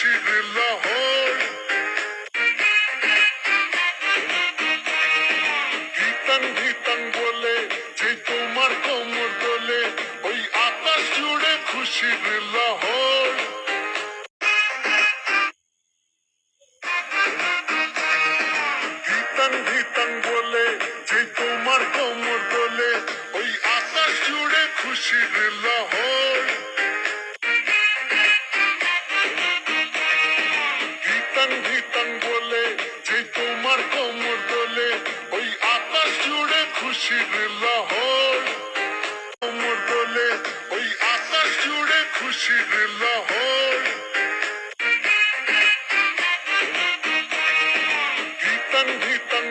খুশির লহর। ধিতাং ধিতাং বলে যে তোমার কোমর দোলে, ওই আকাশ জুড়ে খুশির লহর। ধিতাং ধিতাং বলে যে তোমার কোমর দোলে, ওই আকাশ জুড়ে খুশির লহর। ধিতাং ধিতাং বলে যে তোমার কোমর দোলে, ওই আকাশ জুড়ে খুশির লহর। কোমর দোলে, ওই আকাশ জুড়ে খুশির লহর। ধিতাং ধিতাং